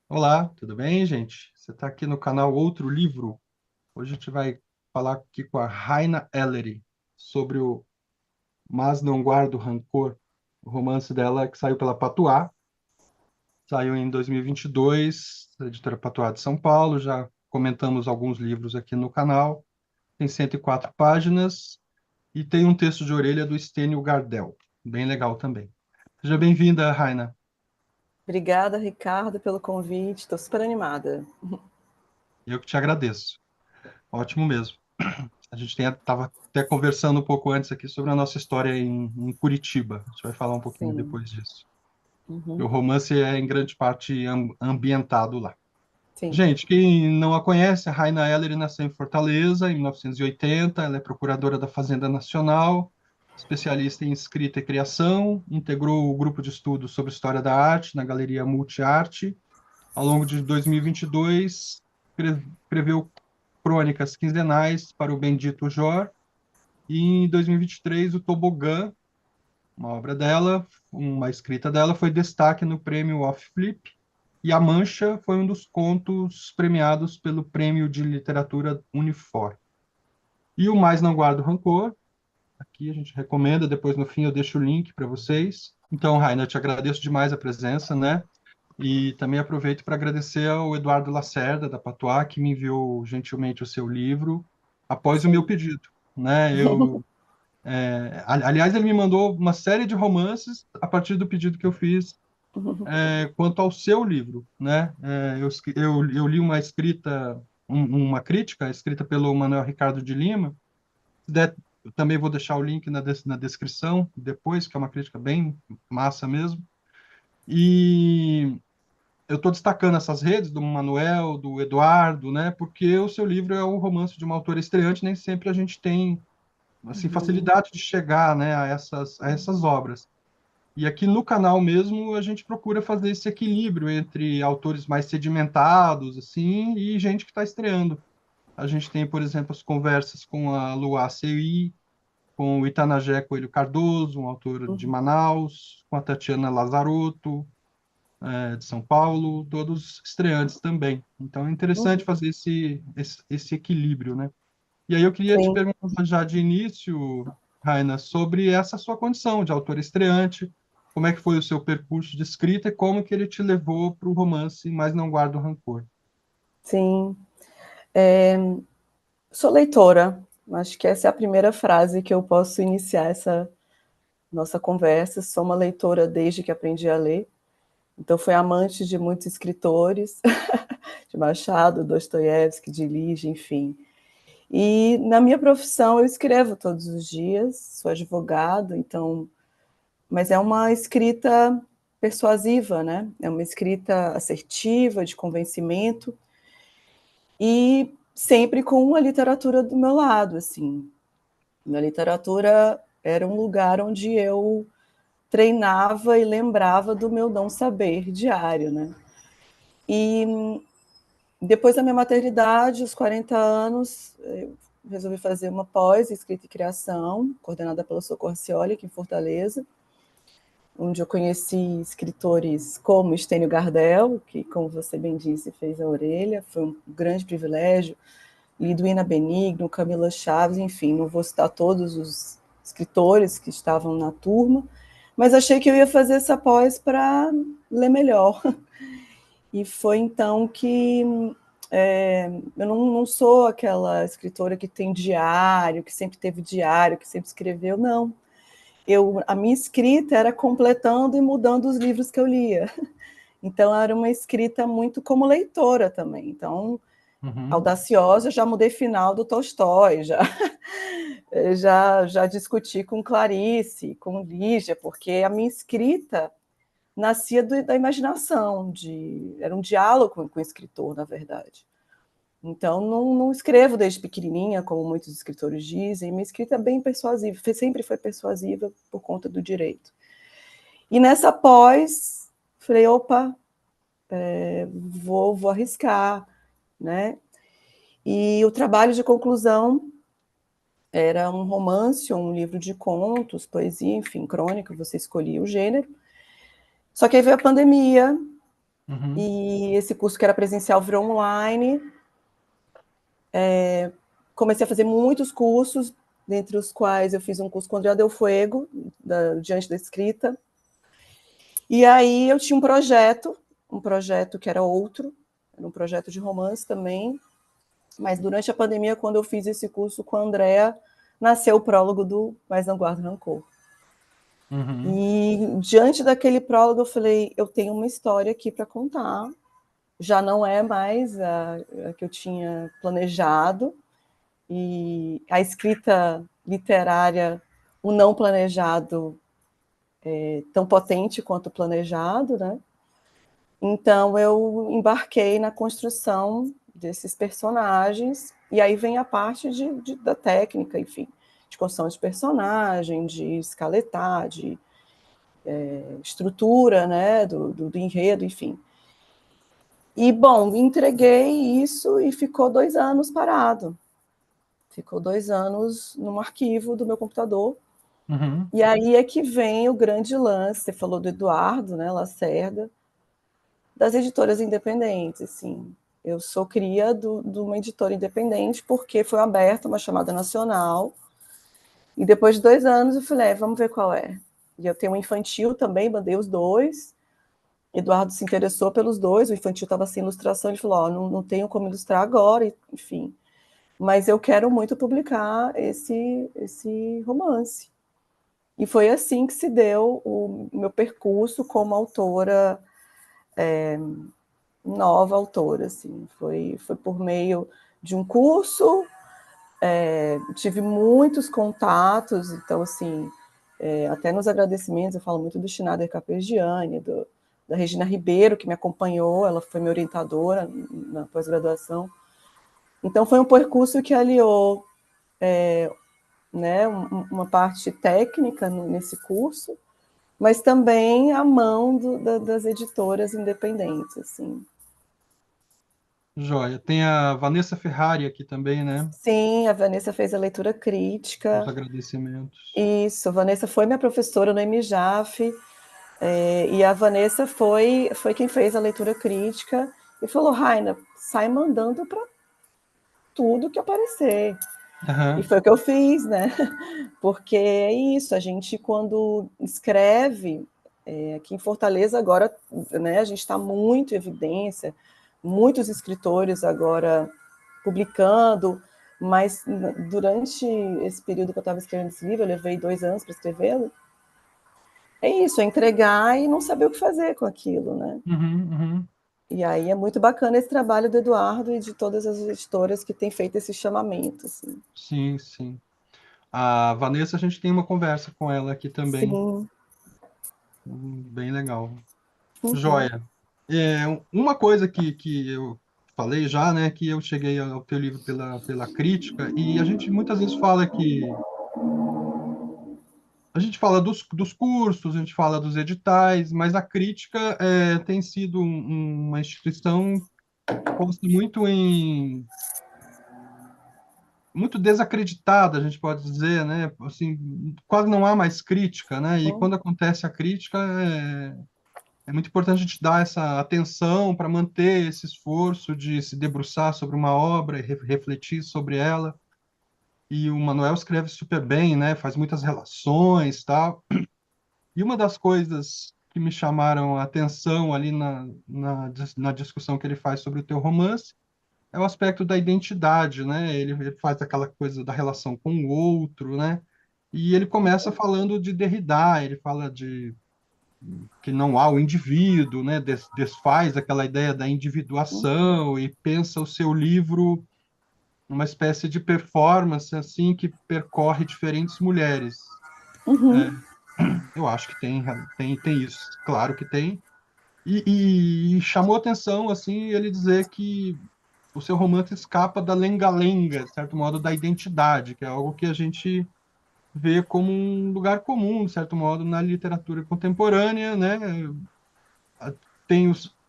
Olá, tudo bem, gente? Você está aqui no canal Outro Livro. Hoje a gente vai falar aqui com a Raina Ellery sobre o Mas Não Guardo Rancor, o romance dela que saiu pela Patuá, saiu em 2022, da editora Patuá de São Paulo. Já comentamos alguns livros aqui no canal. Tem 104 páginas e tem um texto de orelha do Stênio Gardel, bem legal também. Seja bem-vinda, Raina. Obrigada, Ricardo, pelo convite. Estou super animada. Eu que te agradeço. Ótimo mesmo. A gente estava até conversando um pouco antes aqui sobre a nossa história em Curitiba. A gente vai falar um pouquinho Sim. depois disso. E Uhum. o romance é, em grande parte, ambientado lá. Sim. Gente, quem não a conhece, a Raina Ellery nasceu em Fortaleza, em 1980. Ela é procuradora da Fazenda Nacional, especialista em escrita e criação, integrou o grupo de estudos sobre história da arte na Galeria Multiarte. Ao longo de 2022, escreveu crônicas quinzenais para o Bendito Jor. E em 2023, o Tobogã, uma obra dela, uma escrita dela, foi destaque no prêmio Off Flip. E A Mancha foi um dos contos premiados pelo Prêmio de Literatura Unifor. E o Mais Não Guardo Rancor, aqui a gente recomenda, depois no fim eu deixo o link para vocês. Então, Raina, eu te agradeço demais a presença, né? E também aproveito para agradecer ao Eduardo Lacerda, da Patois, que me enviou gentilmente o seu livro após o meu Sim. pedido, né? Aliás, ele me mandou uma série de romances a partir do pedido que eu fiz quanto ao seu livro, né? Eu li uma escrita, uma crítica escrita pelo Manuel Ricardo de Lima. Eu também vou deixar o link na descrição depois, que é uma crítica bem massa mesmo. E eu estou destacando essas redes do Manuel, do Eduardo, né? Porque o seu livro é o romance de uma autora estreante, nem sempre a gente tem assim Uhum. facilidade de chegar, né, a essas obras. E aqui no canal mesmo a gente procura fazer esse equilíbrio entre autores mais sedimentados assim e gente que está estreando. A gente tem, por exemplo, as conversas com a Luá Cei, com o Itanagé Coelho Cardoso, um autor de Uhum. Manaus, com a Tatiana Lazarotto, de São Paulo, todos estreantes também. Então é interessante Uhum. fazer esse equilíbrio, né? E aí eu queria te Sim. perguntar já de início, Raina, sobre essa sua condição de autor estreante, como é que foi o seu percurso de escrita e como que ele te levou para o romance Mas Não Guardo Rancor. Sim. Sou leitora. Acho que essa é a primeira frase que eu posso iniciar essa nossa conversa. Sou uma leitora desde que aprendi a ler. Então, fui amante de muitos escritores, de Machado, Dostoiévski, de Lige, enfim. E na minha profissão eu escrevo todos os dias, sou advogado, então, mas é uma escrita persuasiva, né? É uma escrita assertiva, de convencimento e sempre com a literatura do meu lado, assim. Minha literatura era um lugar onde eu treinava e lembrava do meu não saber diário, né? E depois da minha maternidade, aos 40 anos, eu resolvi fazer uma pós em escrita e criação, coordenada pela Socorro Cioli, aqui em Fortaleza, onde eu conheci escritores como Estênio Gardel, que, como você bem disse, fez a orelha, foi um grande privilégio, Liduína Benigno, Camila Chaves, enfim, não vou citar todos os escritores que estavam na turma, mas achei que eu ia fazer essa pós para ler melhor. E foi então que eu não sou aquela escritora que tem diário, que sempre teve diário, que sempre escreveu, não. A minha escrita era completando e mudando os livros que eu lia. Então, era uma escrita muito como leitora também. Então, Uhum. audaciosa, já mudei final do Tolstói, já discuti com Clarice, com Lígia, porque a minha escrita nascia da imaginação, era um diálogo com o escritor, na verdade. Então, não escrevo desde pequenininha, como muitos escritores dizem, minha escrita é bem persuasiva, sempre foi persuasiva por conta do direito. E nessa pós, falei, opa, vou arriscar, né? E o trabalho de conclusão era um romance, um livro de contos, poesia, enfim, crônica, você escolhia o gênero. Só que aí veio a pandemia, Uhum. E esse curso que era presencial virou online. Comecei a fazer muitos cursos, dentre os quais eu fiz um curso com o André Del Fuego, Diante da Escrita. E aí eu tinha um projeto que era outro, era um projeto de romance também, mas durante a pandemia, quando eu fiz esse curso com a Andrea, nasceu o prólogo do Mais Não Guardo Rancor. Uhum. E diante daquele prólogo eu falei, eu tenho uma história aqui para contar, já não é mais a que eu tinha planejado, e a escrita literária, o não planejado, é tão potente quanto o planejado, né? Então eu embarquei na construção desses personagens, e aí vem a parte da técnica, enfim, de construção de personagem, de escaletar, de estrutura, né, do enredo, enfim. E, bom, entreguei isso e ficou 2 anos parado. Ficou 2 anos no arquivo do meu computador. Uhum. E aí é que vem o grande lance, você falou do Eduardo, né, Lacerda, das editoras independentes, assim. Eu sou cria de uma editora independente porque foi aberta uma chamada nacional e depois de 2 anos eu falei, vamos ver qual é. E eu tenho um infantil também, mandei os dois. Eduardo se interessou pelos dois, o infantil estava sem ilustração, ele falou, não tenho como ilustrar agora, enfim. Mas eu quero muito publicar esse romance. E foi assim que se deu o meu percurso como autora, nova autora, assim. Foi por meio de um curso, tive muitos contatos, então, assim, até nos agradecimentos, eu falo muito do Schneider Capegiani, da Regina Ribeiro, que me acompanhou, ela foi minha orientadora na pós-graduação. Então, foi um percurso que aliou, né, uma parte técnica nesse curso, mas também a mão das editoras independentes, assim. Joia. Tem a Vanessa Ferrari aqui também, né? Sim, a Vanessa fez a leitura Os crítica. agradecimentos. Isso, a Vanessa foi minha professora no MJAF, e a Vanessa foi quem fez a leitura crítica e falou, Raina, sai mandando para tudo que aparecer. E Aham. foi o que eu fiz, né? Porque é isso, a gente quando escreve, aqui em Fortaleza agora, né, a gente está muito em evidência, muitos escritores agora publicando, mas durante esse período que eu estava escrevendo esse livro, eu levei 2 anos para escrevê-lo, é isso, é entregar e não saber o que fazer com aquilo, né? Uhum, uhum. E aí é muito bacana esse trabalho do Eduardo e de todas as editoras que têm feito esse chamamento, assim. Sim, sim. A Vanessa, a gente tem uma conversa com ela aqui também. Sim. Bem legal. Uhum. Joia. Uma coisa que eu falei já, né, que eu cheguei ao teu livro pela crítica, e a gente muitas vezes fala que a gente fala dos cursos, a gente fala dos editais, mas a crítica tem sido uma instituição posta muito desacreditada, a gente pode dizer, né? Assim, quase não há mais crítica, né? E quando acontece a crítica, é muito importante a gente dar essa atenção para manter esse esforço de se debruçar sobre uma obra e refletir sobre ela. E o Manuel escreve super bem, né? Faz muitas relações, tal. E uma das coisas que me chamaram a atenção ali na discussão que ele faz sobre o teu romance é o aspecto da identidade, né? Ele faz aquela coisa da relação com o outro, né? E ele começa falando de Derrida, ele fala de que não há o indivíduo, né? Desfaz aquela ideia da individuação e pensa o seu livro uma espécie de performance assim que percorre diferentes mulheres. É, Uhum. eu acho que tem isso, claro que tem. E chamou atenção assim ele dizer que o seu romance escapa da lenga-lenga, de certo modo, da identidade, que é algo que a gente vê como um lugar comum, de certo modo, na literatura contemporânea, né?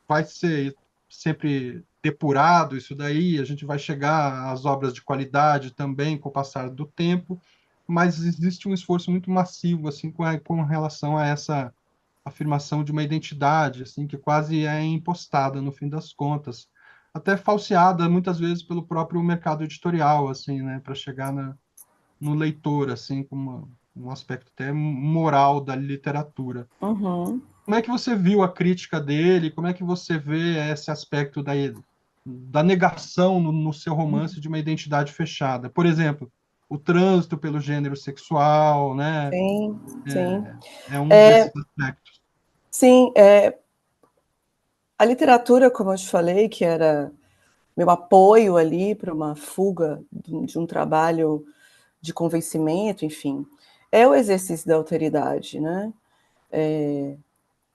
Vai ser sempre depurado isso daí, a gente vai chegar às obras de qualidade também com o passar do tempo, mas existe um esforço muito massivo assim com relação afirmação de uma identidade, assim, que quase é impostada no fim das contas, até falseada muitas vezes pelo próprio mercado editorial, assim, né, para chegar no leitor, assim, com um aspecto até moral da literatura. Uhum. Como é que você viu a crítica dele? Como é que você vê esse aspecto da negação no seu romance de uma identidade fechada? Por exemplo, o trânsito pelo gênero sexual, né? Sim, sim. É um desses aspectos. Sim, a literatura, como eu te falei, que era meu apoio ali para uma fuga de um trabalho de convencimento, enfim, é o exercício da alteridade, né?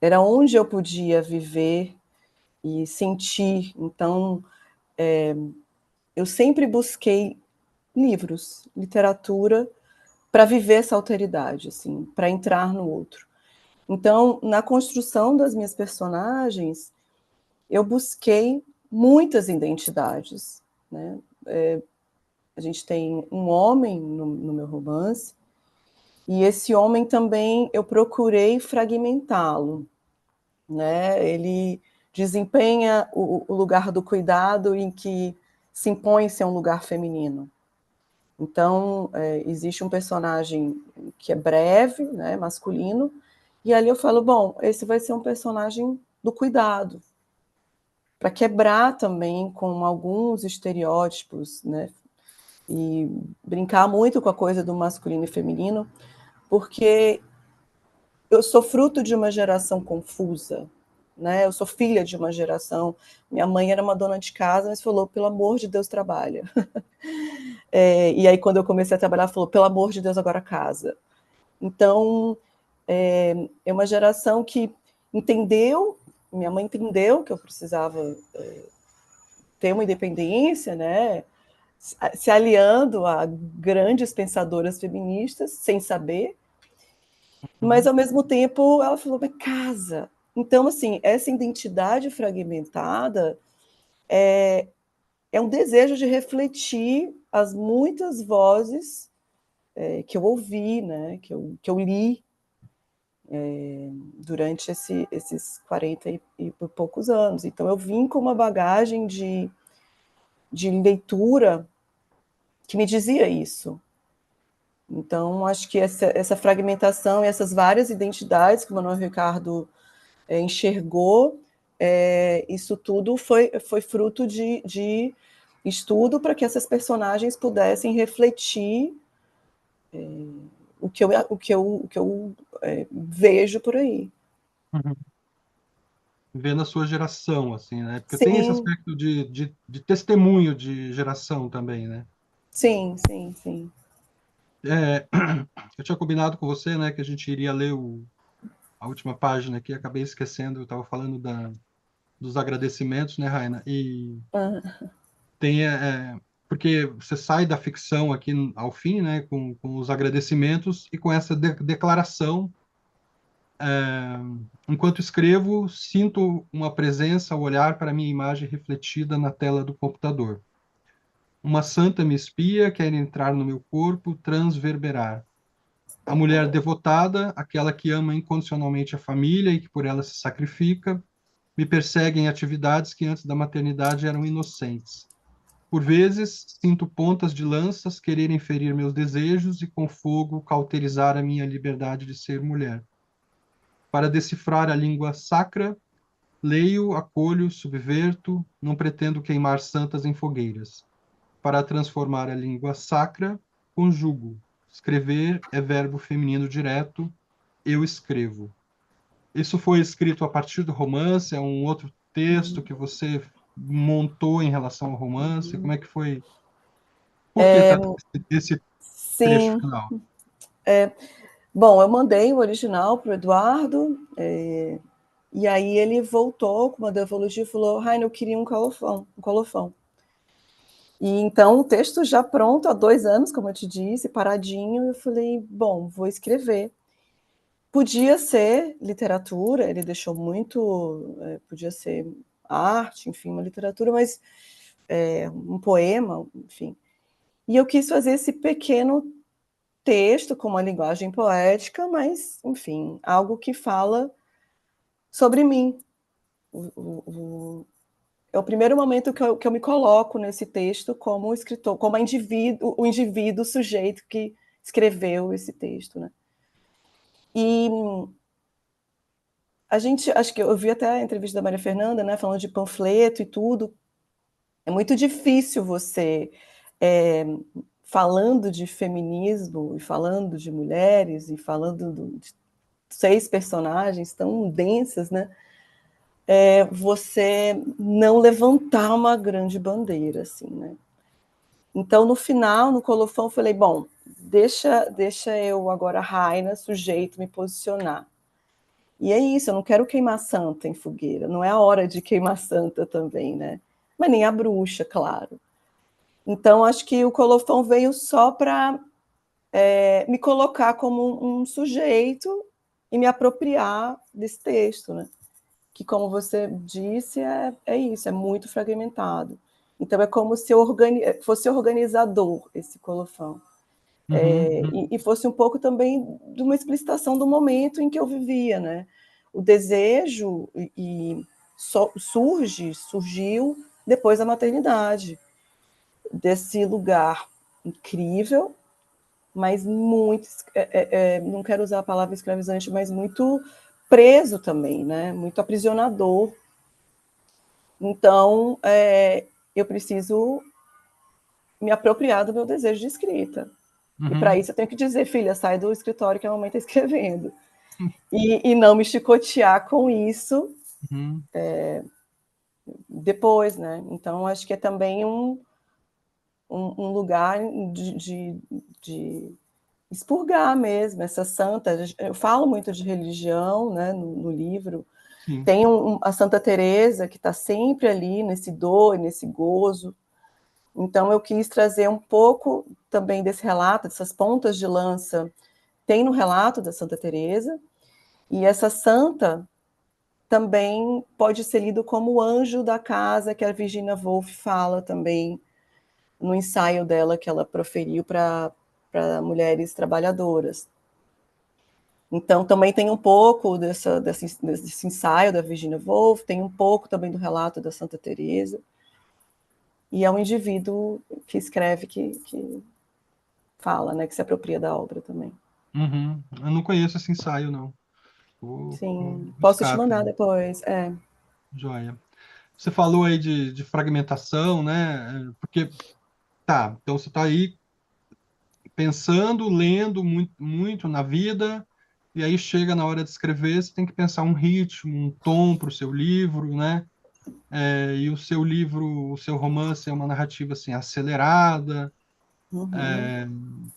Era onde eu podia viver e sentir. Então, eu sempre busquei livros, literatura, para viver essa alteridade, assim, para entrar no outro. Então, na construção das minhas personagens, eu busquei muitas identidades, né? A gente tem um homem no meu romance, e esse homem também eu procurei fragmentá-lo, né? Ele desempenha o lugar do cuidado em que se impõe ser um lugar feminino. Então, existe um personagem que é breve, né, masculino, e ali eu falo, bom, esse vai ser um personagem do cuidado, para quebrar também com alguns estereótipos, né, e brincar muito com a coisa do masculino e feminino, porque eu sou fruto de uma geração confusa, né? Eu sou filha de uma geração. Minha mãe era uma dona de casa, mas falou: pelo amor de Deus, trabalha. E aí, quando eu comecei a trabalhar, falou: pelo amor de Deus, agora casa. Então, é uma geração que entendeu, minha mãe entendeu que eu precisava ter uma independência, né? Se aliando a grandes pensadoras feministas, sem saber, mas Uhum. ao mesmo tempo ela falou, mas casa. Então, assim, essa identidade fragmentada é um desejo de refletir as muitas vozes que eu ouvi, né, que eu li durante esses 40 e poucos anos. Então, eu vim com uma bagagem de leitura que me dizia isso. Então, acho que essa fragmentação e essas várias identidades que o Manuel Ricardo enxergou, isso tudo foi fruto de estudo para que essas personagens pudessem refletir o que eu vejo por aí. Uhum. Vê na sua geração, assim, né? Porque tem esse Sim, aspecto de testemunho de geração também, né? sim, sim, sim. É, eu tinha combinado com você, né, que a gente iria ler a última página aqui, acabei esquecendo, eu estava falando dos agradecimentos, né, Raina? E Ah, tem, porque você sai da ficção aqui ao fim, né, com os agradecimentos e com essa declaração. Enquanto escrevo, sinto uma presença ao olhar para minha imagem refletida na tela do computador. Uma santa me espia, quer entrar no meu corpo, transverberar. A mulher devotada, aquela que ama incondicionalmente a família e que por ela se sacrifica, me persegue em atividades que antes da maternidade eram inocentes. Por vezes, sinto pontas de lanças quererem ferir meus desejos e com fogo cauterizar a minha liberdade de ser mulher. Para decifrar a língua sacra, leio, acolho, subverto, não pretendo queimar santas em fogueiras. Para transformar a língua sacra, conjugo. Escrever é verbo feminino direto, eu escrevo. Isso foi escrito a partir do romance? É um outro texto que você montou em relação ao romance? Como é que foi? Por que tá esse trecho sim. final? Bom, eu mandei o original para o Eduardo, e aí ele voltou com uma devolutiva e falou, Rainer, eu queria um colofão, um colofão. E então o texto já pronto há 2 anos, como eu te disse, paradinho, eu falei, bom, vou escrever. Podia ser literatura, ele deixou muito, podia ser arte, enfim, uma literatura, mas um poema, enfim. E eu quis fazer esse pequeno texto com uma linguagem poética, mas, enfim, algo que fala sobre mim. É o primeiro momento que eu me coloco nesse texto como escritor, como o indivíduo, o sujeito que escreveu esse texto, né? E acho que eu vi até a entrevista da Maria Fernanda, né, falando de panfleto e tudo. É muito difícil você, falando de feminismo, e falando de mulheres, e falando de 6 personagens tão densas, né, você não levantar uma grande bandeira, assim, né? Então, no final, no colofão, eu falei, bom, deixa eu agora, Raina, sujeito, me posicionar. E é isso, eu não quero queimar santa em fogueira, não é a hora de queimar santa também, né? Mas nem a bruxa, claro. Então, acho que o colofão veio só para me colocar como um sujeito e me apropriar desse texto, né? Que, como você disse, é isso, é muito fragmentado. Então, é como se fosse organizador esse colofão. E fosse um pouco também de uma explicitação do momento em que eu vivia, né? O desejo surgiu depois da maternidade, desse lugar incrível, mas muito, não quero usar a palavra escravizante, mas muito preso também, né? Muito aprisionador. Então, eu preciso me apropriar do meu desejo de escrita. E para isso eu tenho que dizer, filha, sai do escritório que a mamãe está escrevendo. E não me chicotear com isso depois, né? Então, acho que é também um lugar de expurgar mesmo essa santa. Eu falo muito de religião, né, no livro. Sim. Tem a Santa Teresa que está sempre ali nesse dor, nesse gozo. Então eu quis trazer um pouco também desse relato, dessas pontas de lança. Tem no relato da Santa Teresa, e essa santa também pode ser lido como o anjo da casa que a Virginia Woolf fala também no ensaio dela que ela proferiu para mulheres trabalhadoras. Então, também tem um pouco desse ensaio da Virginia Woolf, tem um pouco também do relato da Santa Teresa, e é um indivíduo que escreve, que fala, né, que se apropria da obra também. Eu não conheço esse ensaio, não. Vou Sim, posso te buscar mandar também. depois. Joia. Você falou aí de fragmentação, né? Porque, tá, então você está aí pensando, lendo muito, muito na vida, e aí chega na hora de escrever, você tem que pensar um ritmo, um tom para o seu livro, né? E o seu livro, o seu romance é uma narrativa assim acelerada, Uhum,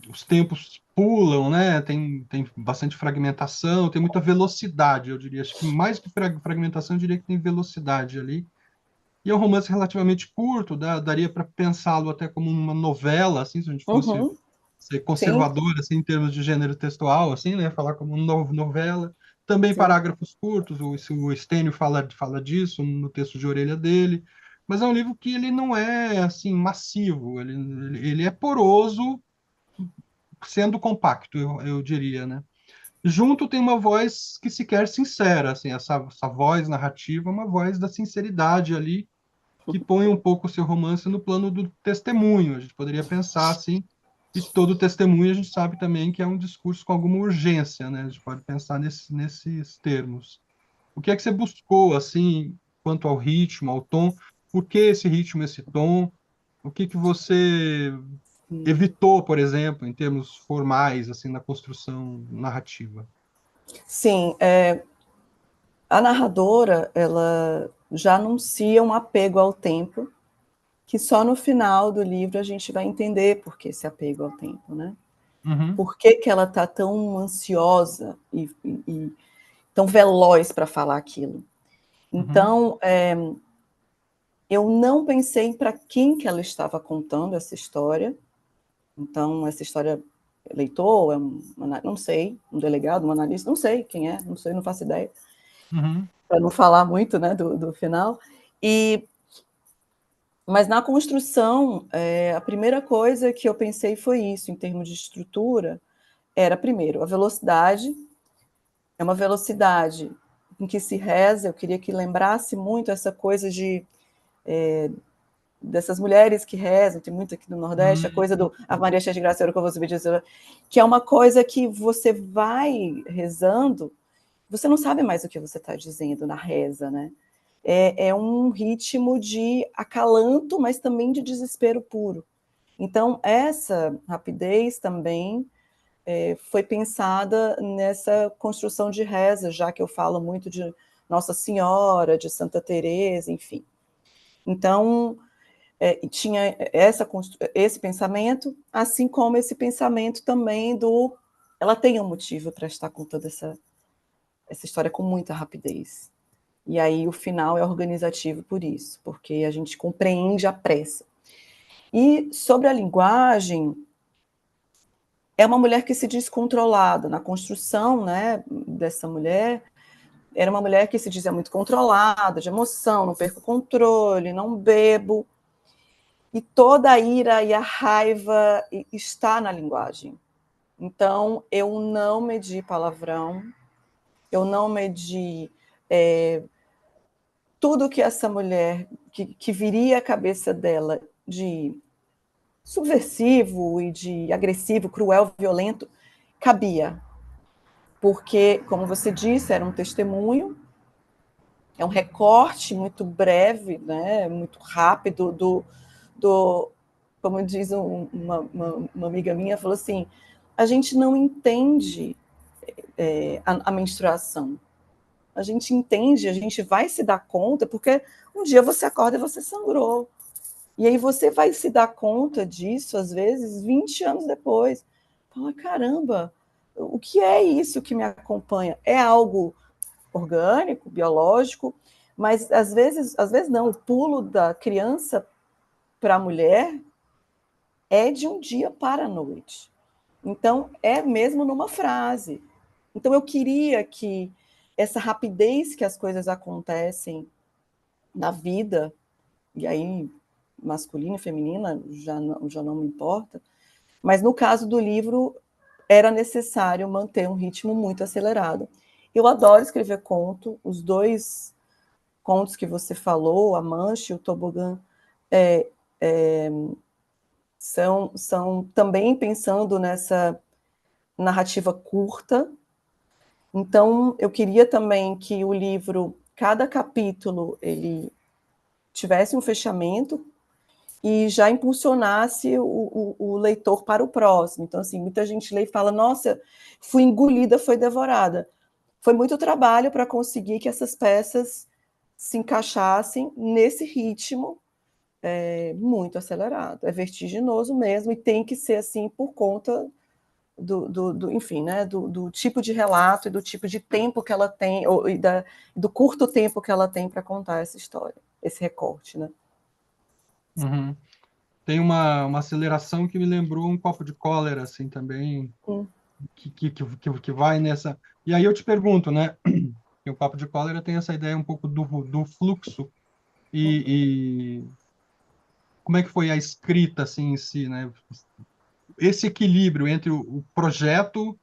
os tempos pulam, né? Tem bastante fragmentação, tem muita velocidade, eu diria. Acho que mais que fragmentação, eu diria que tem velocidade ali. E é um romance relativamente curto, daria para pensá-lo até como uma novela, assim, se a gente fosse uhum, ser sim, conservador, assim, em termos de gênero textual, assim, né? Falar como uma novela. Também sim. parágrafos curtos, o Stênio fala disso no texto de orelha dele. Mas é um livro que ele não é, assim, massivo. Ele é poroso, sendo compacto, eu diria, né? Junto tem uma voz que se quer sincera, assim, essa voz narrativa, uma voz da sinceridade ali, que põe um pouco o seu romance no plano do testemunho. A gente poderia pensar assim, e todo testemunho a gente sabe também que é um discurso com alguma urgência, né? A gente pode pensar nesses termos. O que é que você buscou, assim, quanto ao ritmo, ao tom? Por que esse ritmo, esse tom? O que que você evitou, por exemplo, em termos formais, assim, na construção narrativa? Sim, a narradora, ela já anuncia um apego ao tempo, que só no final do livro a gente vai entender por que esse apego ao tempo, né? Uhum, Por que ela está tão ansiosa e tão veloz para falar aquilo? uhum, Então, eu não pensei para quem que ela estava contando essa história. Então, essa história é leitor, não sei, um delegado, um analista, não sei quem é, não sei, não faço ideia, uhum, para não falar muito, né, do final. Mas na construção, a primeira coisa que eu pensei foi isso, em termos de estrutura, era, primeiro, a velocidade. É uma velocidade em que se reza, eu queria que lembrasse muito essa coisa dessas mulheres que rezam, tem muito aqui no Nordeste, a coisa do Ave Maria cheia de graça, eu vos bendizer, que é uma coisa que você vai rezando, você não sabe mais o que você está dizendo na reza, né? É um ritmo de acalanto, mas também de desespero puro. Então, essa rapidez também foi pensada nessa construção de reza, já que eu falo muito de Nossa Senhora, de Santa Teresa, enfim. Então, tinha esse pensamento, assim como esse pensamento também do... Ela tem um motivo para estar contando essa história com muita rapidez. E aí o final é organizativo por isso, porque a gente compreende a pressa. E sobre a linguagem, é uma mulher que se diz controlada. Na construção, né, dessa mulher, era uma mulher que se dizia muito controlada, de emoção, não perco o controle, não bebo. E toda a ira e a raiva está na linguagem. Então, eu não medi palavrão, eu não medi tudo que essa mulher, que viria à cabeça dela de subversivo e de agressivo, cruel, violento, cabia. Porque, como você disse, era um testemunho, é um recorte muito breve, né, muito rápido como diz uma amiga minha, falou assim, a gente não entende a menstruação. A gente entende, a gente vai se dar conta, porque um dia você acorda e você sangrou. E aí você vai se dar conta disso, às vezes, 20 anos depois. Fala, caramba, o que é isso que me acompanha? É algo orgânico, biológico, mas às vezes não, o pulo da criança para a mulher é de um dia para a noite. Então, é mesmo numa frase. Então, eu queria que essa rapidez que as coisas acontecem na vida, e aí masculina e feminina já não me importa, mas no caso do livro era necessário manter um ritmo muito acelerado. Eu adoro escrever conto, os dois contos que você falou, A Mancha e o Tobogã, são também pensando nessa narrativa curta. Então, eu queria também que o livro, cada capítulo, ele tivesse um fechamento e já impulsionasse o leitor para o próximo. Então, assim, muita gente lê e fala, nossa, fui engolida, foi devorada. Foi muito trabalho para conseguir que essas peças se encaixassem nesse ritmo muito acelerado. É vertiginoso mesmo, e tem que ser assim por conta enfim, né, do tipo de relato e do tipo de tempo que ela tem, do curto tempo que ela tem para contar essa história, esse recorte, né? Uhum. Tem uma aceleração que me lembrou um copo de cólera, assim, também, que vai nessa... E aí eu te pergunto, né? Que o papo de cólera tem essa ideia um pouco do fluxo e como é que foi a escrita, assim, em si, né? Esse equilíbrio entre o projeto,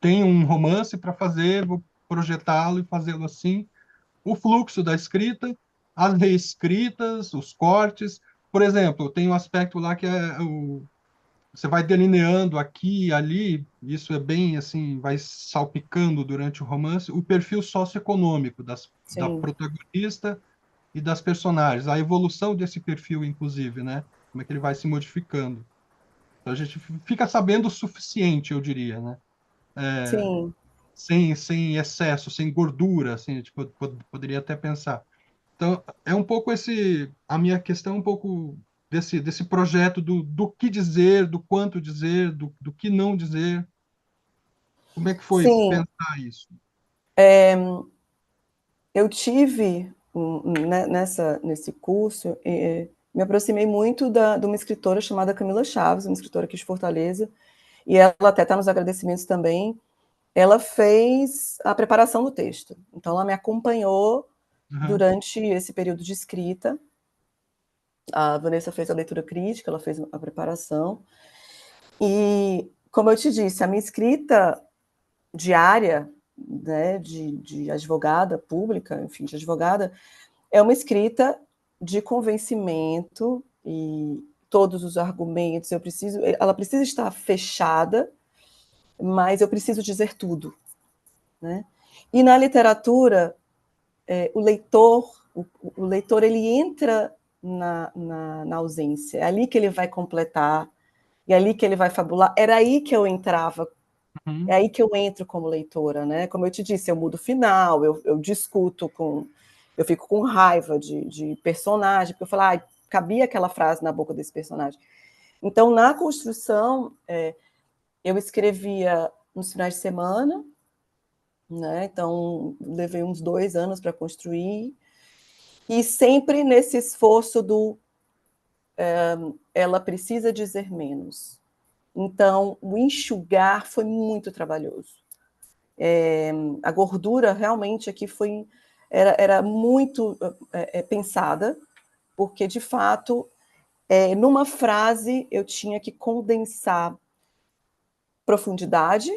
tem um romance para fazer, vou projetá-lo e fazê-lo assim, o fluxo da escrita, as reescritas, os cortes. Por exemplo, tem um aspecto lá que é você vai delineando aqui e ali, isso é bem assim, vai salpicando durante o romance, o perfil socioeconômico da Sim, protagonista e das personagens, a evolução desse perfil, inclusive, né? Como é que ele vai se modificando. Então, a gente fica sabendo o suficiente, eu diria, né? sim, Sem excesso, sem gordura, assim, a gente poderia até pensar. Então, é um pouco a minha questão é um pouco desse projeto do que dizer, do quanto dizer, do que não dizer. Como é que foi sim. pensar isso? Eu tive, nesse curso, me aproximei muito de uma escritora chamada Camila Chaves, uma escritora aqui de Fortaleza, e ela até está nos agradecimentos também. Ela fez a preparação do texto, então ela me acompanhou Uhum, durante esse período de escrita. A Vanessa fez a leitura crítica, ela fez a preparação, e, como eu te disse, a minha escrita diária né, de advogada pública, enfim, de advogada, é uma escrita de convencimento e todos os argumentos, ela precisa estar fechada, mas eu preciso dizer tudo, né? E na literatura, o leitor ele entra na ausência, é ali que ele vai completar, é ali que ele vai fabular. Era aí que eu entrava, é aí que eu entro como leitora, né? Como eu te disse, eu mudo o final, eu discuto eu fico com raiva de personagem, porque eu falo, cabia aquela frase na boca desse personagem. Então, na construção, eu escrevia nos finais de semana, né? Então, levei uns 2 anos para construir, e sempre nesse esforço ela precisa dizer menos. Então, o enxugar foi muito trabalhoso. A gordura realmente aqui era muito pensada, porque, de fato, numa frase eu tinha que condensar profundidade,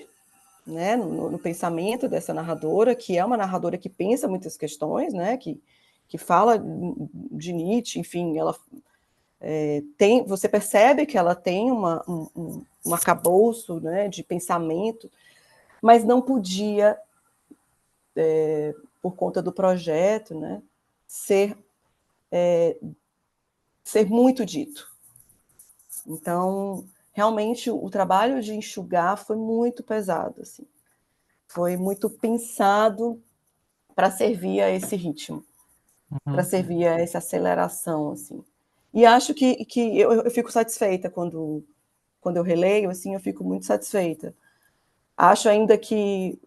né, no pensamento dessa narradora, que é uma narradora que pensa muitas questões, né, que fala de Nietzsche, enfim, ela você percebe que ela tem um arcabouço, né, de pensamento, mas não podia, por conta do projeto, né, ser muito dito. Então, realmente, o trabalho de enxugar foi muito pesado, assim. Foi muito pensado para servir a esse ritmo, para servir a essa aceleração, assim. E acho que eu fico satisfeita quando eu releio, assim, eu fico muito satisfeita. Acho ainda que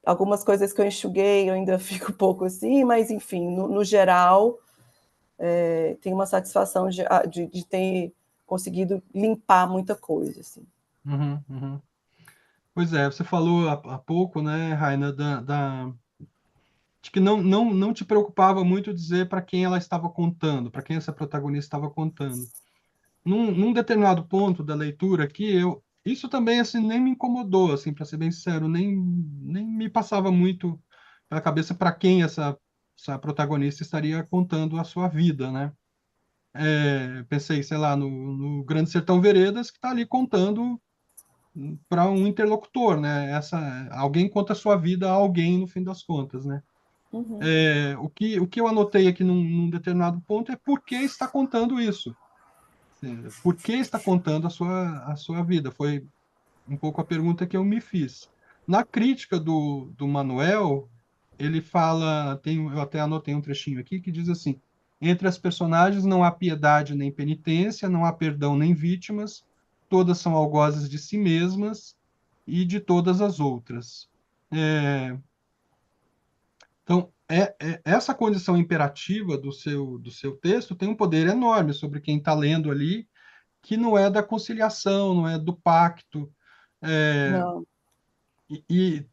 algumas coisas que eu enxuguei, eu ainda fico um pouco assim, mas, enfim, no geral, tem uma satisfação de ter conseguido limpar muita coisa, assim. Uhum, uhum. Pois é, você falou há pouco, né, Raina, de que não te preocupava muito dizer para quem ela estava contando, para quem essa protagonista estava contando. Num determinado ponto da leitura aqui, isso também assim nem me incomodou, assim, para ser bem sincero, nem me passava muito pela cabeça para quem essa protagonista estaria contando a sua vida, né? Pensei, sei lá, no Grande Sertão Veredas, que está ali contando para um interlocutor, né? Alguém conta a sua vida a alguém no fim das contas, né? Uhum. O que eu anotei aqui num determinado ponto é por que está contando isso. Por que está contando a sua vida? Foi um pouco a pergunta que eu me fiz. Na crítica do Manuel, ele fala, eu até anotei um trechinho aqui que diz assim: entre as personagens não há piedade nem penitência, não há perdão nem vítimas, todas são algozes de si mesmas e de todas as outras. É, então, essa condição imperativa do seu texto tem um poder enorme sobre quem está lendo ali, que não é da conciliação, não é do pacto, é, Não. e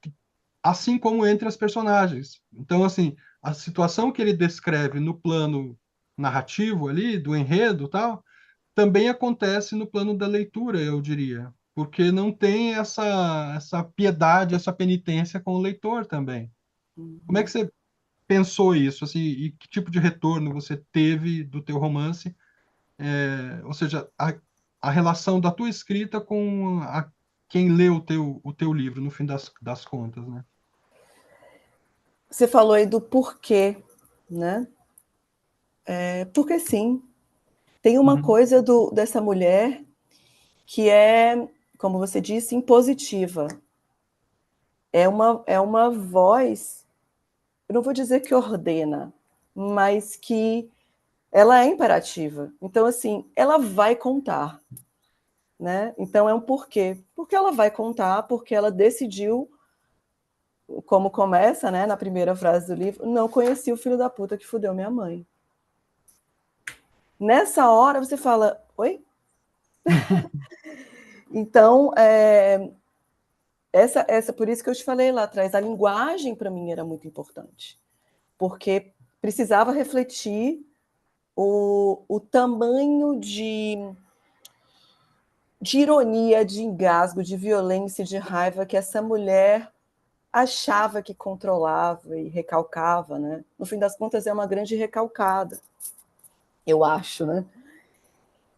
assim como entre as personagens. Então, assim, a situação que ele descreve no plano narrativo ali, do enredo e tal, também acontece no plano da leitura, eu diria, porque não tem essa piedade, essa penitência com o leitor também. Como é que Uhum. você pensou isso, assim, e que tipo de retorno você teve do teu romance? Ou seja, a relação da tua escrita com quem lê o teu livro, no fim das contas, né? Você falou aí do porquê, né? Porque sim. Tem uma Uhum, coisa dessa mulher que é, como você disse, impositiva. É uma voz, eu não vou dizer que ordena, mas que ela é imperativa. Então, assim, ela vai contar, né? Então é um porquê. Porque ela vai contar, porque ela decidiu, como começa, né, na primeira frase do livro, não conheci o filho da puta que fudeu minha mãe. Nessa hora você fala, oi? Então, por isso que eu te falei lá atrás, a linguagem para mim era muito importante, porque precisava refletir o tamanho de ironia, de engasgo, de violência, de raiva que essa mulher achava que controlava e recalcava, né? No fim das contas, é uma grande recalcada, eu acho, né?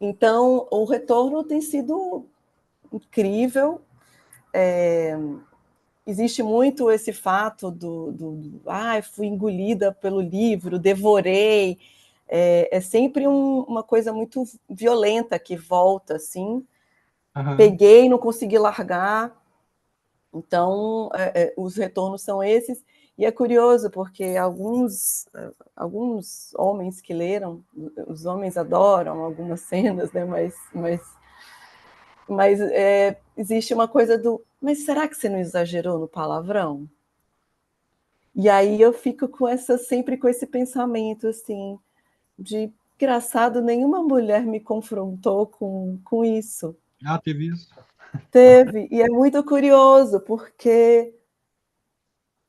Então, o retorno tem sido incrível. Existe muito esse fato fui engolida pelo livro, devorei. É sempre uma coisa muito violenta que volta, assim. Aham. Peguei, não consegui largar. Então, os retornos são esses. E é curioso, porque alguns homens que leram, os homens adoram algumas cenas, né? Mas existe uma coisa mas será que você não exagerou no palavrão? E aí eu fico sempre com esse pensamento, assim, de engraçado, nenhuma mulher me confrontou com isso. Ah, teve isso. Teve, e é muito curioso, porque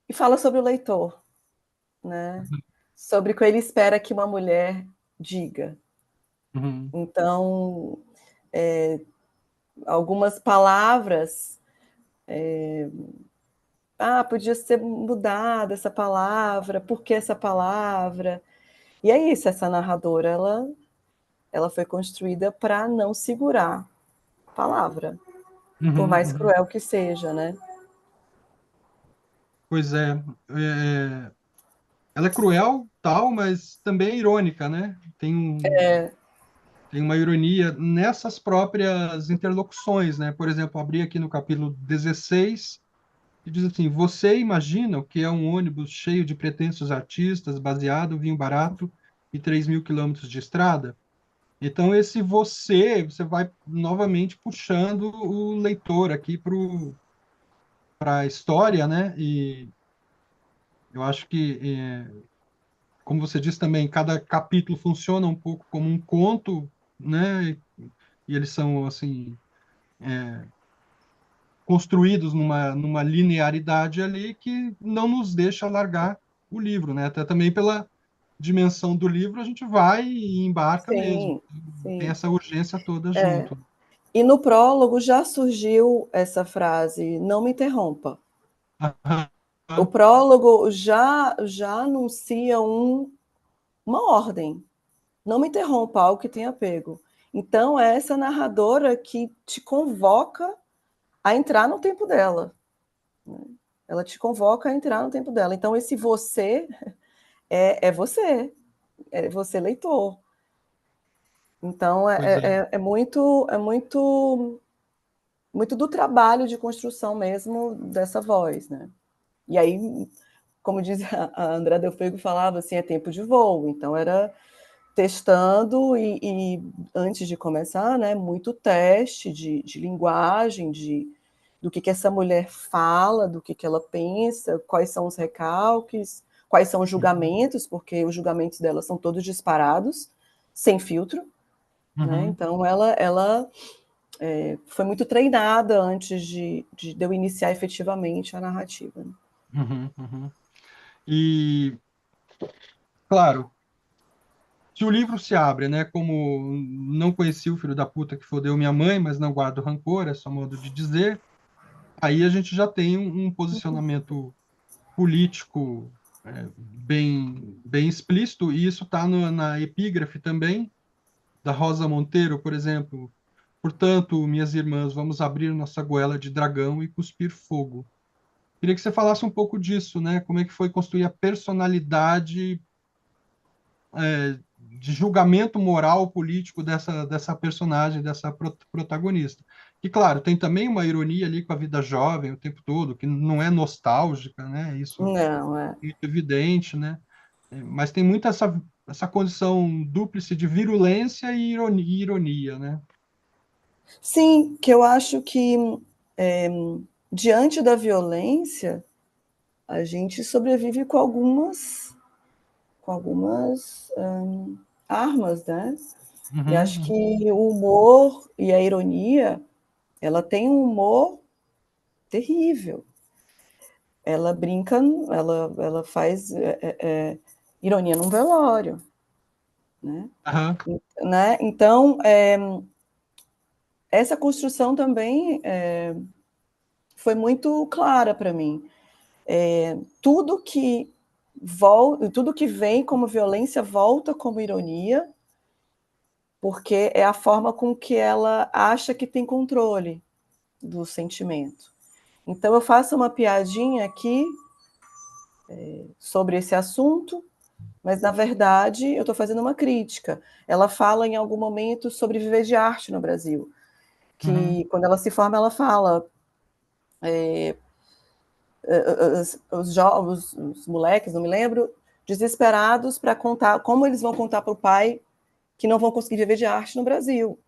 e fala sobre o leitor, né? Sobre o que ele espera que uma mulher diga. Uhum. Então, algumas palavras, podia ser mudada essa palavra, por que essa palavra? E é isso, essa narradora, ela foi construída para não segurar a palavra, por Uhum, mais uhum. cruel que seja, né? Pois é, ela é cruel, tal, mas também é irônica, né? Tem uma ironia nessas próprias interlocuções, né? Por exemplo, abri aqui no capítulo 16 e diz assim: Você imagina o que é um ônibus cheio de pretensos artistas, baseado, vinho barato e 3.000 quilômetros de estrada? Então, esse você vai novamente puxando o leitor aqui para a história, né? E eu acho que, como você disse também, cada capítulo funciona um pouco como um conto, né? E eles são, assim, construídos numa linearidade ali que não nos deixa largar o livro, né? Até também pela dimensão do livro, a gente vai e embarca mesmo. Sim, Tem sim. essa urgência toda junto. E no prólogo já surgiu essa frase, não me interrompa. O prólogo já anuncia uma ordem, não me interrompa, algo que tenha pego. Então, é essa narradora que te convoca a entrar no tempo dela. Ela te convoca a entrar no tempo dela. Então, esse você é você leitor. Então, Pois é. muito do trabalho de construção mesmo dessa voz, né? E aí, como diz a André Delfego falava, assim, é tempo de voo. Então, era testando e antes de começar, né, muito teste de linguagem, do que essa mulher fala, do que ela pensa, quais são os recalques, quais são os julgamentos, porque os julgamentos dela são todos disparados, sem filtro, né? Uhum, Então ela foi muito treinada antes de eu iniciar efetivamente a narrativa. Né? uhum, uhum. E, claro, se o livro se abre, né, como não conheci o filho da puta que fodeu minha mãe, mas não guardo rancor, é só modo de dizer, aí a gente já tem um posicionamento político bem explícito, e isso está na epígrafe também, da Rosa Monteiro, por exemplo. Portanto, minhas irmãs, vamos abrir nossa goela de dragão e cuspir fogo. Queria que você falasse um pouco disso, né? Como é que foi construir a personalidade de julgamento moral político dessa personagem, dessa protagonista. E, claro, tem também uma ironia ali com a vida jovem o tempo todo, que não é nostálgica, né? Isso Não, é. é evidente, né? Mas tem muito essa condição dúplice de virulência e ironia, né? Sim, que eu acho que é, diante da violência a gente sobrevive com algumas armas, né? E Uhum, acho uhum, que o humor e a ironia, ela tem um humor terrível. Ela brinca, ela faz ironia num velório, né? aham, Né? Então, essa construção também foi muito clara para mim. tudo que vem como violência volta como ironia, porque é a forma com que ela acha que tem controle do sentimento. Então eu faço uma piadinha aqui sobre esse assunto, mas na verdade eu estou fazendo uma crítica. Ela fala em algum momento sobre viver de arte no Brasil, que quando ela se forma ela fala os moleques, não me lembro, desesperados para contar como eles vão contar para o pai que não vão conseguir viver de arte no Brasil.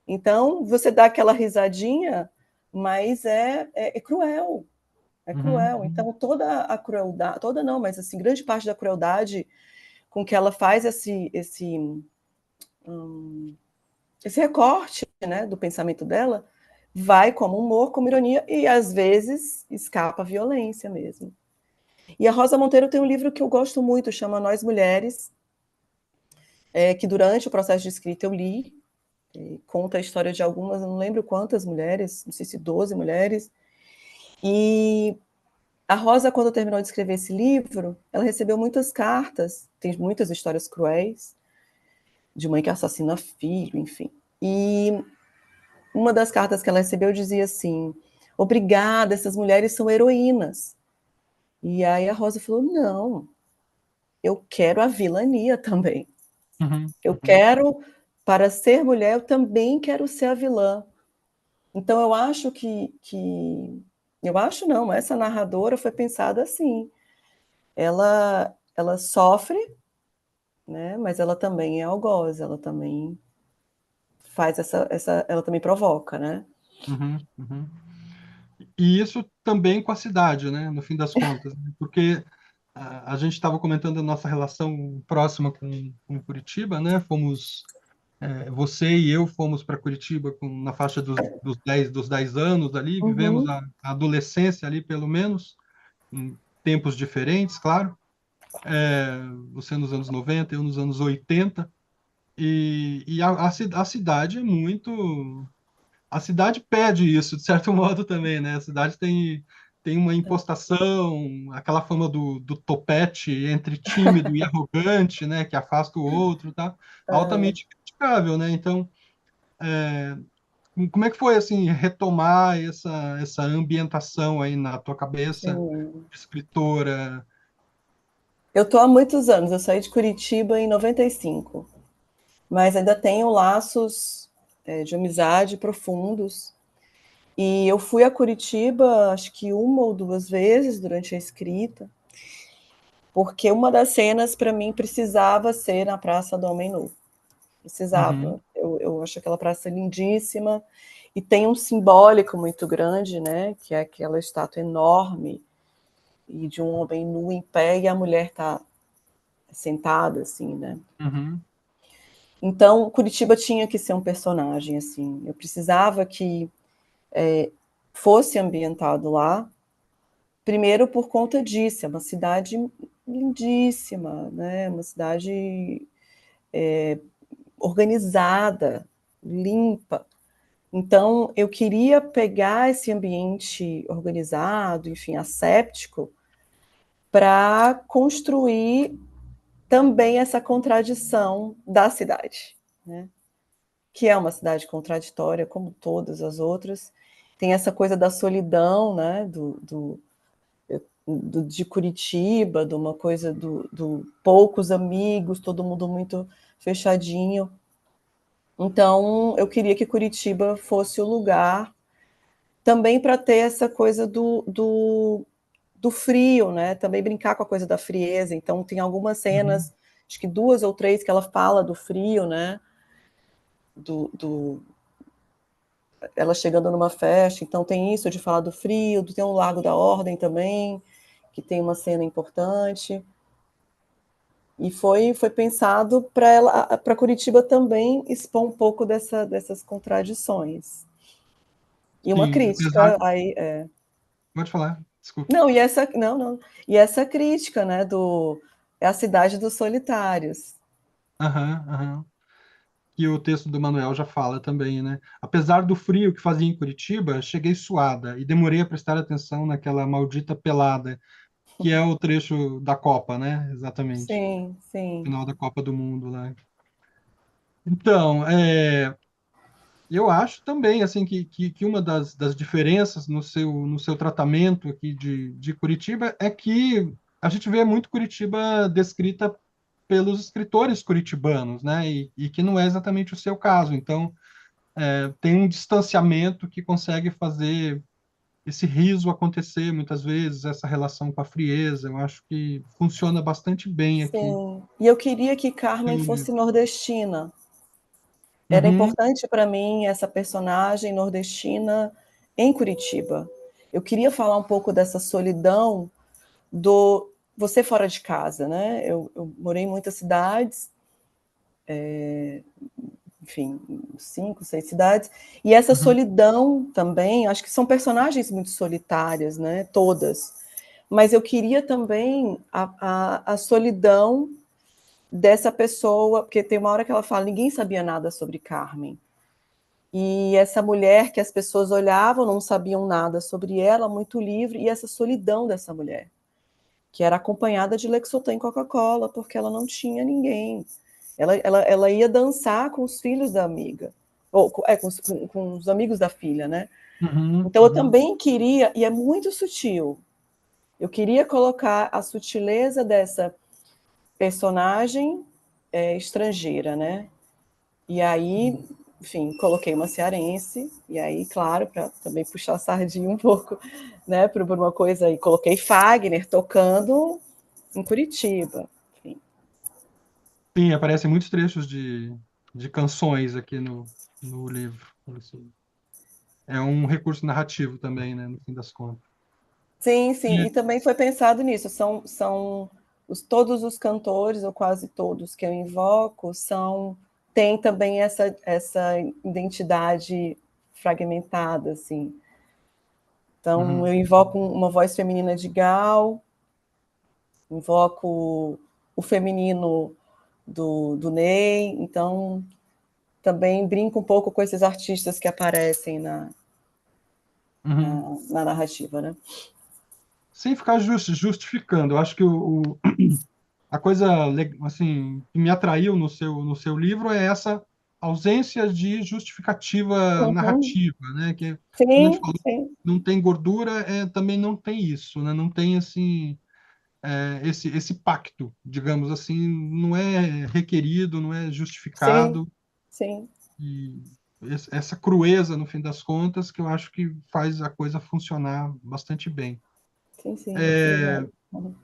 Então, você dá aquela risadinha, mas é cruel. É cruel. Então, toda a crueldade, toda não, mas assim, grande parte da crueldade com que ela faz esse recorte, né, do pensamento dela, vai como humor, como ironia, e às vezes escapa a violência mesmo. E a Rosa Monteiro tem um livro que eu gosto muito, chama Nós Mulheres, que durante o processo de escrita eu li, conta a história de algumas, não lembro quantas mulheres, não sei se 12 mulheres, e a Rosa, quando terminou de escrever esse livro, ela recebeu muitas cartas, tem muitas histórias cruéis, de mãe que assassina filho, enfim. E uma das cartas que ela recebeu dizia assim: obrigada, essas mulheres são heroínas. E aí a Rosa falou: não, eu quero a vilania também. Eu quero, para ser mulher, eu também quero ser a vilã. Então eu acho eu acho não, essa narradora foi pensada assim. Ela sofre, né? Mas ela também é algoz, ela também faz ela também provoca, né? E isso também com a cidade, né? No fim das contas, né? Porque a gente estava comentando a nossa relação próxima com Curitiba, né? Você e eu fomos para Curitiba na faixa dos 10 anos ali, vivemos Uhum, a adolescência ali, pelo menos, em tempos diferentes, claro. Você nos anos 90, eu nos anos 80. A cidade é muito. A cidade pede isso, de certo modo, também, né? A cidade tem uma impostação, aquela fama do topete entre tímido e arrogante, né? Que afasta o outro, tá? Altamente criticável, né? Então, como é que foi, assim, retomar essa ambientação aí na tua cabeça, sim. escritora? Eu estou há muitos anos, eu saí de Curitiba em 95, mas ainda tenho laços de amizade profundos. E eu fui a Curitiba, acho que uma ou duas vezes durante a escrita, porque uma das cenas para mim precisava ser na Praça do Homem Nu. Precisava. Uhum, Eu acho aquela praça lindíssima e tem um simbólico muito grande, né? Que é aquela estátua enorme e de um homem nu em pé e a mulher está sentada, assim, né? uhum, Então, Curitiba tinha que ser um personagem, assim. Eu precisava que fosse ambientado lá, primeiro por conta disso, é uma cidade lindíssima, né? Uma cidade organizada, limpa. Então, eu queria pegar esse ambiente organizado, enfim, asséptico, para construir também essa contradição da cidade, né? Que é uma cidade contraditória, como todas as outras. Tem essa coisa da solidão, né? De Curitiba, de uma coisa do poucos amigos, todo mundo muito fechadinho. Então, eu queria que Curitiba fosse o lugar também para ter essa coisa do frio, né? Também brincar com a coisa da frieza. Então, tem algumas uhum. cenas, acho que duas ou três, que ela fala do frio, né? Ela chegando numa festa. Então, tem isso de falar do frio, tem o Lago da Ordem também, que tem uma cena importante. E foi pensado para Curitiba também expor um pouco dessas contradições. E uma Sim, apesar... crítica aí. Pode falar, desculpa. Não, e essa não, não. E essa crítica, né, é a cidade dos solitários. Aham, aham. que o texto do Manuel já fala também, né? Apesar do frio que fazia em Curitiba, cheguei suada e demorei a prestar atenção naquela maldita pelada, que é o trecho da Copa, né? Exatamente. Sim, sim, Final da Copa do Mundo, né? Então, eu acho também assim que uma das diferenças no seu tratamento aqui de Curitiba é que a gente vê muito Curitiba descrita pelos escritores curitibanos, né? E que não é exatamente o seu caso. Então, tem um distanciamento que consegue fazer esse riso acontecer muitas vezes, essa relação com a frieza. Eu acho que funciona bastante bem aqui. sim. E eu queria que Carmen fosse nordestina. Era Uhum, importante para mim essa personagem nordestina em Curitiba. Eu queria falar um pouco dessa solidão do você fora de casa, né? Eu morei em muitas cidades, enfim, 5, 6 cidades, e essa uhum, solidão também, acho que são personagens muito solitárias, né? Todas. Mas eu queria também a solidão dessa pessoa, porque tem uma hora que ela fala, ninguém sabia nada sobre Carmen. E essa mulher que as pessoas olhavam, não sabiam nada sobre ela, muito livre, e essa solidão dessa mulher, que era acompanhada de Lexotan e Coca-Cola, porque ela não tinha ninguém. Ela ia dançar com os filhos da amiga, ou com os amigos da filha, né? uhum, Então eu uhum, também queria, e é muito sutil, eu queria colocar a sutileza dessa personagem estrangeira, né? E aí, enfim, coloquei uma cearense, e aí, claro, para também puxar a sardinha um pouco, né, por uma coisa, e coloquei Fagner tocando em Curitiba. Enfim. sim, aparecem muitos trechos de canções aqui no livro. Isso é um recurso narrativo também, né, no fim das contas. Sim, sim, E- e também foi pensado nisso, todos os cantores, ou quase todos que eu invoco, têm também essa identidade fragmentada, assim. Então, uhum, eu invoco uma voz feminina de Gal, invoco o feminino do Ney, então também brinco um pouco com esses artistas que aparecem uhum. na narrativa, né? Sem ficar justificando, eu acho que a coisa assim que me atraiu no seu livro é essa ausência de justificativa Uhum. narrativa, né? Que, como a gente Sim, falou, sim, não tem gordura, também não tem isso, né? Não tem assim esse pacto, digamos assim, não é requerido, não é sim, justificado sim, e essa crueza no fim das contas que eu acho que faz a coisa funcionar bastante bem. sim, sim, sim. É, É. Uhum.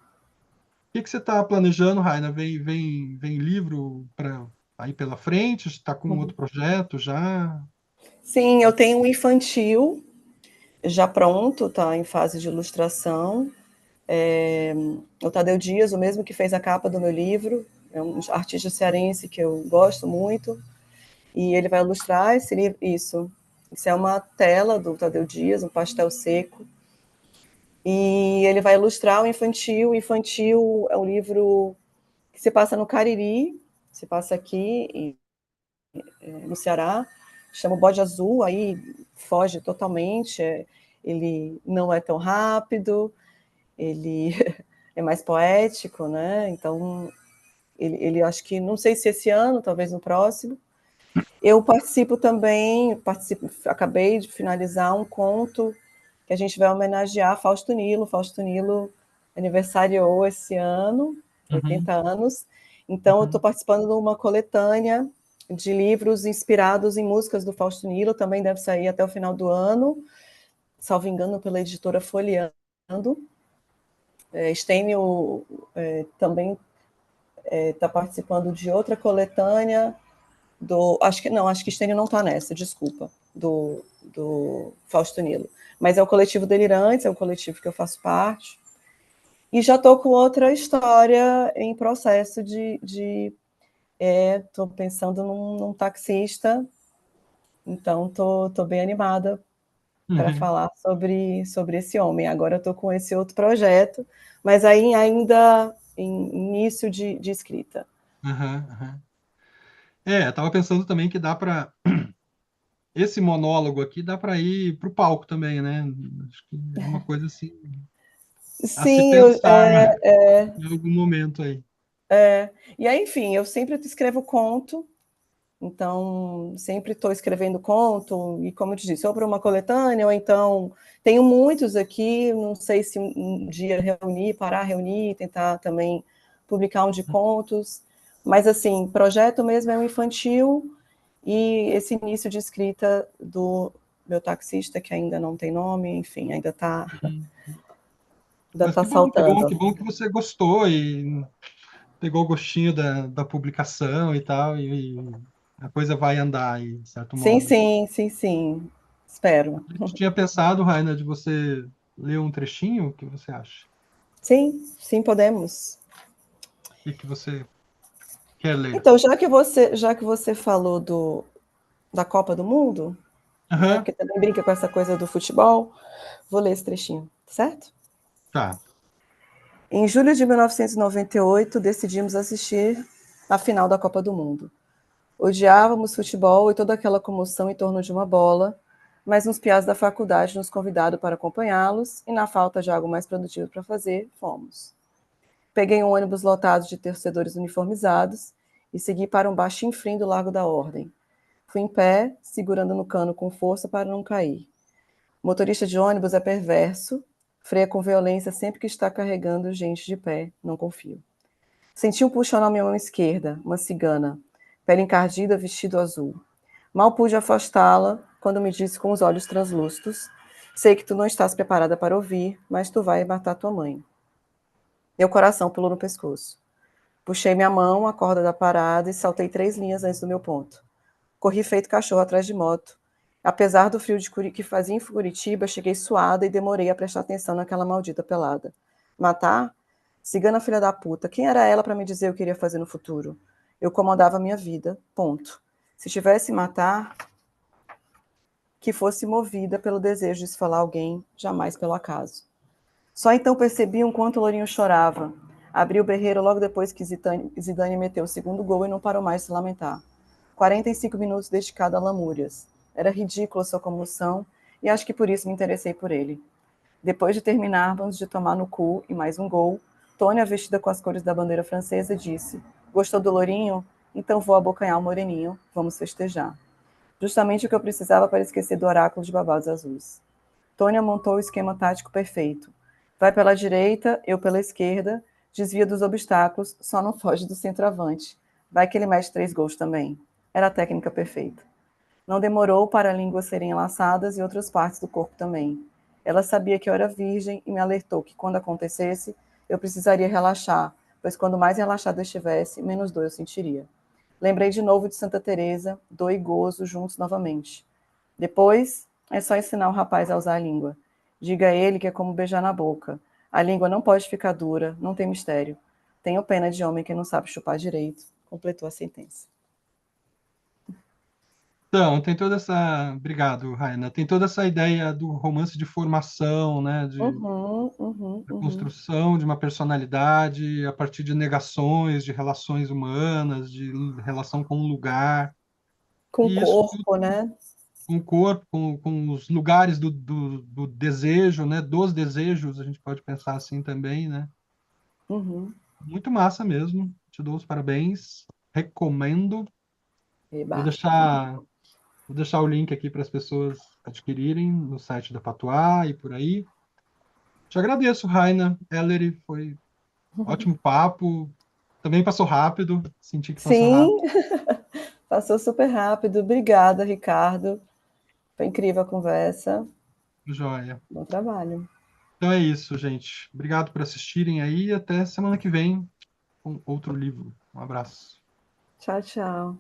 que você está planejando, Raina? Vem livro para aí pela frente? Está com outro projeto já? Sim, eu tenho um infantil já pronto, está em fase de ilustração. O Tadeu Dias, o mesmo que fez a capa do meu livro, é um artista cearense que eu gosto muito, e ele vai ilustrar esse livro, isso. Isso é uma tela do Tadeu Dias, um pastel seco, e ele vai ilustrar o infantil. O infantil é um livro que se passa no Cariri, se passa aqui no Ceará, chama o Bode Azul, aí foge totalmente, ele não é tão rápido, ele é mais poético, né? Então, ele acho que, não sei se esse ano, talvez no próximo. Eu participo também, acabei de finalizar um conto que a gente vai homenagear Fausto Nilo. Fausto Nilo aniversariou esse ano, Uhum, 80 anos. Então, eu estou uhum, participando de uma coletânea de livros inspirados em músicas do Fausto Nilo, também deve sair até o final do ano, salvo engano, pela editora Folheando. Stênio também está participando de outra coletânea acho que Stênio não está nessa, desculpa, do Fausto Nilo. Mas é o coletivo Delirantes, é um coletivo que eu faço parte. E já estou com outra história em processo estou pensando num taxista, então estou bem animada para uhum, falar sobre esse homem. Agora estou com esse outro projeto, mas aí ainda em início de escrita. uhum, uhum. Tava pensando também que dá para esse monólogo aqui dá para ir para o palco também, né? Acho que é uma coisa assim a se Sim, pensar em algum momento aí. e aí, enfim, eu sempre escrevo conto, então sempre estou escrevendo conto, e como eu te disse, ou para uma coletânea, ou então tenho muitos aqui, não sei se um dia reunir, parar, reunir, tentar também publicar um de contos, mas assim, projeto mesmo é um infantil, e esse início de escrita do meu taxista, que ainda não tem nome, enfim, Uhum. ainda Mas tá que saltando. bom que você gostou e pegou o gostinho da publicação e tal, e a coisa vai andar aí, de certo Sim, modo. sim, sim, sim. Espero. A gente tinha pensado, Raina, de você ler um trechinho, o que você acha? Sim, sim, podemos. E que você quer ler? Então, já que você falou da Copa do Mundo, né, Aham, porque também brinca com essa coisa do futebol, vou ler esse trechinho, certo? tá. Em julho de 1998, decidimos assistir a final da Copa do Mundo. Odiávamos futebol e toda aquela comoção em torno de uma bola, mas uns piás da faculdade nos convidaram para acompanhá-los e, na falta de algo mais produtivo para fazer, fomos. Peguei um ônibus lotado de torcedores uniformizados e segui para um bar chinfrim do Largo da Ordem. Fui em pé, segurando no cano com força para não cair. O motorista de ônibus é perverso, freia com violência sempre que está carregando gente de pé, não confio. Senti um puxão na minha mão esquerda, uma cigana, pele encardida, vestido azul. Mal pude afastá-la quando me disse com os olhos translúcidos: sei que tu não estás preparada para ouvir, mas tu vai matar tua mãe. Meu coração pulou no pescoço. Puxei minha mão, a corda da parada e saltei 3 linhas antes do meu ponto. Corri feito cachorro atrás de moto. Apesar do frio que fazia em Curitiba, cheguei suada e demorei a prestar atenção naquela maldita pelada. Matar? Cigana filha da puta. Quem era ela para me dizer o que iria fazer no futuro? Eu comandava a minha vida. Ponto. Se tivesse matar, que fosse movida pelo desejo de esfalar alguém, jamais pelo acaso. Só então percebi o quanto o Lourinho chorava. Abri o berreiro logo depois que Zidane meteu o segundo gol e não parou mais de se lamentar. 45 minutos dedicado a lamúrias. Era ridícula sua comoção e acho que por isso me interessei por ele. Depois de terminarmos de tomar no cu e mais um gol, Tônia, vestida com as cores da bandeira francesa, disse: Gostou do Lourinho? Então vou abocanhar o moreninho. Vamos festejar. Justamente o que eu precisava para esquecer do oráculo de babados azuis. Tônia montou o esquema tático perfeito. Vai pela direita, eu pela esquerda, desvia dos obstáculos, só não foge do centroavante. Vai que ele mete 3 gols também. Era a técnica perfeita. Não demorou para línguas serem enlaçadas e outras partes do corpo também. Ela sabia que eu era virgem e me alertou que, quando acontecesse, eu precisaria relaxar, pois quando mais relaxada eu estivesse, menos dor eu sentiria. Lembrei de novo de Santa Teresa, dor e gozo juntos novamente. Depois, é só ensinar o rapaz a usar a língua. Diga a ele que é como beijar na boca. A língua não pode ficar dura, não tem mistério. Tenho pena de homem que não sabe chupar direito. Completou a sentença. Então, tem toda essa. Obrigado, Raina. Tem toda essa ideia do romance de formação, né? Uhum, uhum, Da uhum. construção de uma personalidade a partir de negações de relações humanas, de relação com o lugar. Com o E isso tudo corpo, né? com o corpo, com os lugares do desejo, né? Dos desejos, a gente pode pensar assim também, né? Uhum. Muito massa mesmo. Te dou os parabéns. Recomendo. Eba. Vou deixar, vou deixar o link aqui para as pessoas adquirirem no site da Patuá e por aí. Te agradeço, Raina. Ellery, foi ótimo papo. Também passou rápido. Senti que passou rápido. Sim, passou super rápido. Obrigada, Ricardo. Foi incrível a conversa. Joia. Bom trabalho. Então é isso, gente. Obrigado por assistirem aí. Até semana que vem com outro livro. Um abraço. Tchau, tchau.